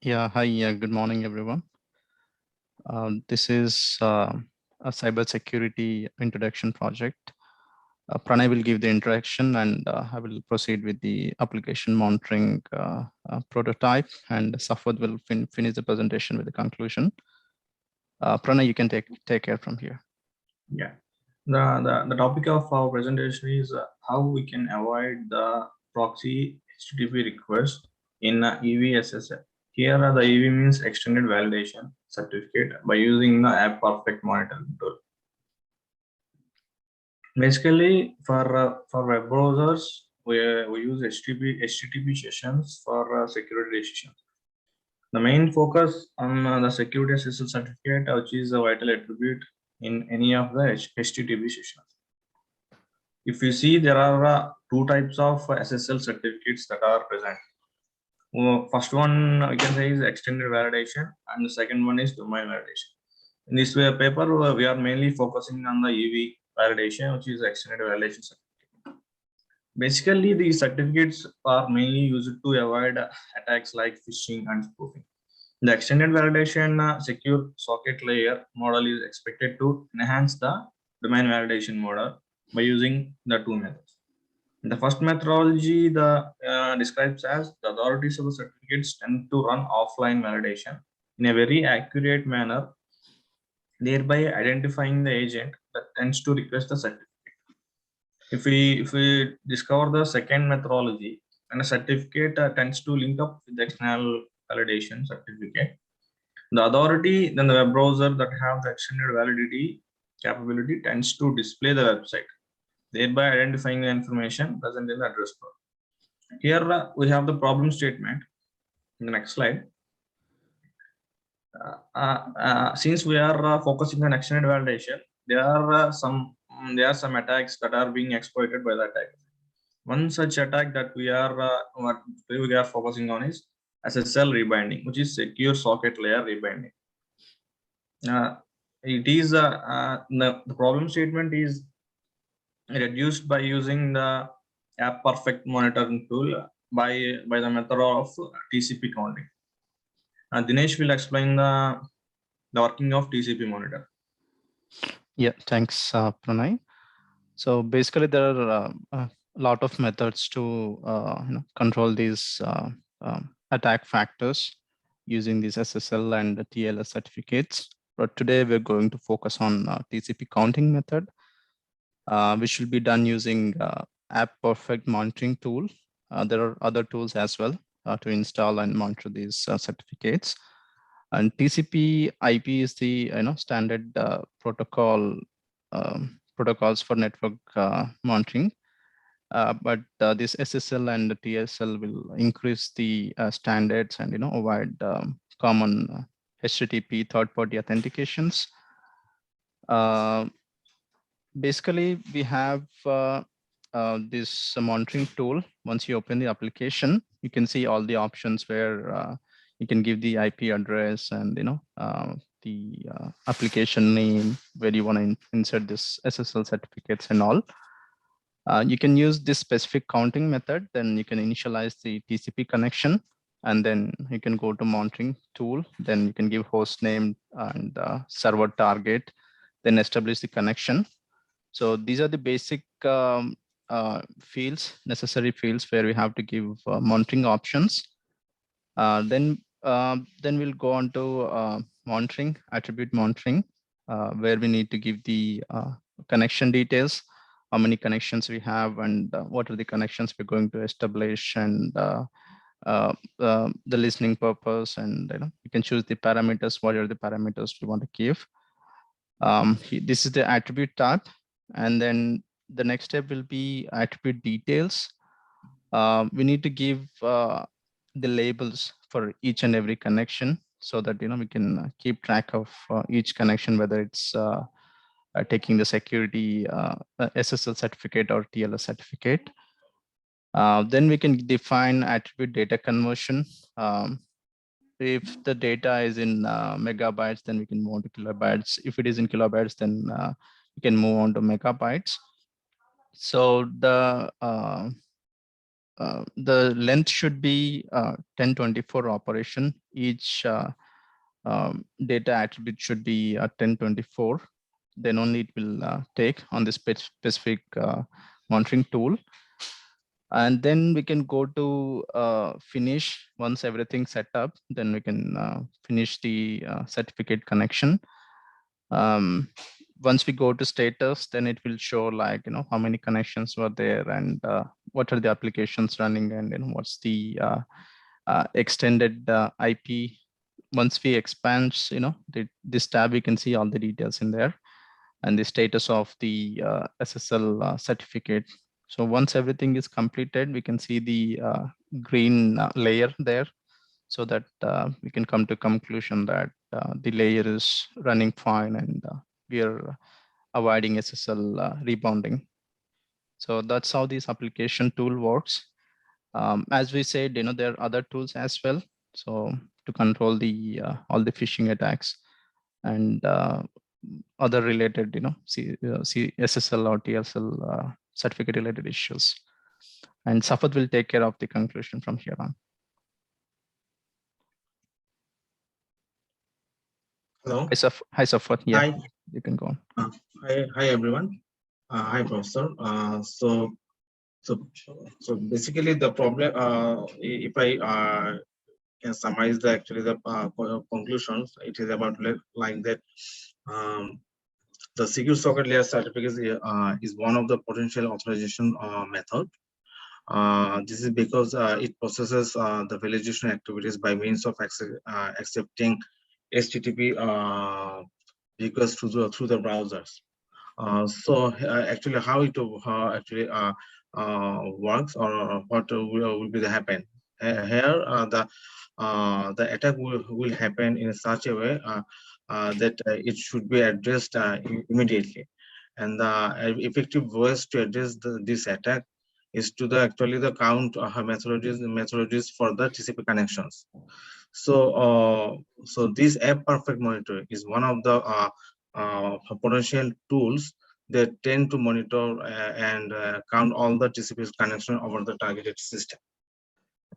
Yeah, hi, good morning, everyone. This is a cybersecurity introduction project. Pranay will give the introduction and I will proceed with the application monitoring prototype, and Safwat will finish the presentation with the conclusion. Pranay, you can take care from here. Yeah, the topic of our presentation is how we can avoid the proxy HTTP request in EV SSL. Here the EV means extended validation certificate by using the Appperfect Monitor tool. Basically, for web browsers, we use HTTP sessions for security decisions. The main focus on the security SSL certificate, which is a vital attribute in any of the HTTP sessions. If you see, there are two types of SSL certificates that are present. First one we can say is extended validation, and the second one is domain validation. In this paper, we are mainly focusing on the EV validation, which is extended validation certificate. Basically, these certificates are mainly used to avoid attacks like phishing and spoofing. The extended validation secure socket layer model is expected to enhance the domain validation model by using the two methods. The first methodology describes as the authorities of the certificates tend to run offline validation in a very accurate manner, thereby identifying the agent that tends to request the certificate. If we discover the second methodology, and a certificate tends to link up with the external validation certificate, the authority, then the web browser that have the extended validity capability tends to display the website, thereby identifying the information present in the address bar. Here we have the problem statement in the next slide. Since we are focusing on extended validation, there are some attacks that are being exploited by the attacker. One such attack that we are focusing on is SSL rebinding, which is secure socket layer rebinding. It is the problem statement is reduced by using the Appperfect monitoring tool by the method of TCP counting. Dinesh will explain the working of TCP monitor. Yeah, thanks, Pranay. So basically, there are a lot of methods to control these attack factors using these SSL and the TLS certificates. But today we're going to focus on TCP counting method, which will be done using Appperfect monitoring tool. There are other tools as well to install and monitor these certificates. And TCP IP is the standard protocol protocols for network monitoring. But this SSL and the TSL will increase the standards and avoid common HTTP third-party authentications. Basically, we have this monitoring tool. Once you open the application, you can see all the options where you can give the IP address and the application name where you want to insert this SSL certificates and all. You can use this specific counting method. Then you can initialize the TCP connection, and then you can go to monitoring tool. Then you can give host name and server target, then establish the connection. So these are the basic fields, necessary fields where we have to give monitoring options. Then we'll go on to monitoring, attribute monitoring, where we need to give the connection details, how many connections we have, and what are the connections we're going to establish, and the listening purpose, and you can choose the parameters. What are the parameters we want to give? This is the attribute tab, and then the next step will be attribute details. We need to give the labels for each and every connection so that we can keep track of each connection, whether it's taking the security SSL certificate or TLS certificate. Then we can define attribute data conversion. If the data is in megabytes, then we can move on to kilobytes. If it is in kilobytes, then we can move on to megabytes. So the the length should be 1024 operation. Each data attribute should be 1024. Then only it will take on this specific monitoring tool. And then we can go to finish. Once everything's set up, then we can finish the certificate connection. Once we go to status, then it will show like, how many connections were there and what are the applications running, and what's the extended IP. Once we expand, this tab, we can see all the details in there and the status of the SSL certificate. So once everything is completed, we can see the green layer there, so that we can come to conclusion that the layer is running fine and we are avoiding SSL rebounding. So that's how this application tool works. As we said, there are other tools as well. So to control the all the phishing attacks and other related, SSL or TSL certificate related issues. And Safad will take care of the conclusion from here on. Hello. Hi, Safad. Yeah, Hi. you can go on. Hi, everyone. Hi, Professor. So basically the problem, if I can summarize the conclusions, it is about like that. The secure socket layer certificate is one of the potential authorization method. This is because it processes the validation activities by means of accepting HTTP requests through the browsers. So actually, how it works, or what will be the happen here? The attack will happen in such a way that it should be addressed immediately, and the effective ways to address this attack is to actually the count methodologies for the TCP connections. So so this Appperfect Monitor is one of the potential tools that tend to monitor and count all the TCP connection over the targeted system.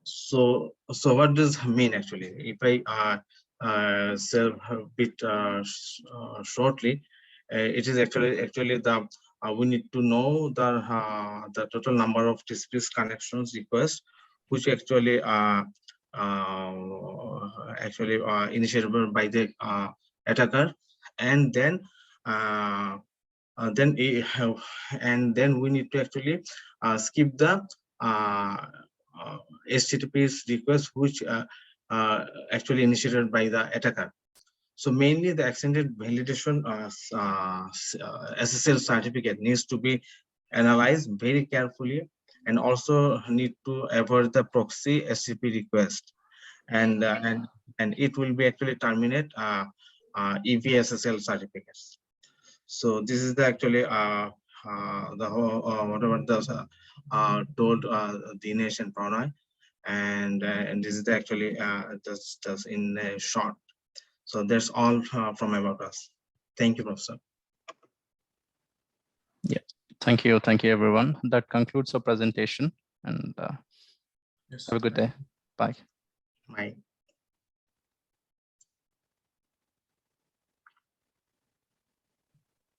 So what does it mean actually? If I say a bit shortly, it is actually the we need to know the total number of TCP connections requests which actually initiated by the attacker, and then we need to actually skip the HTTP's request which actually initiated by the attacker. So mainly the extended validation SSL certificate needs to be analyzed very carefully, and also need to avoid the proxy HTTP request, and it will be actually terminate EV SSL certificates. So this is the actually the whole whatever the told Dinesh and Pranay, and this is the actually just in short. So that's all from about us. Thank you, Professor. Yeah, thank you everyone. That concludes our presentation, and Yes, have a good day. Bye. Bye.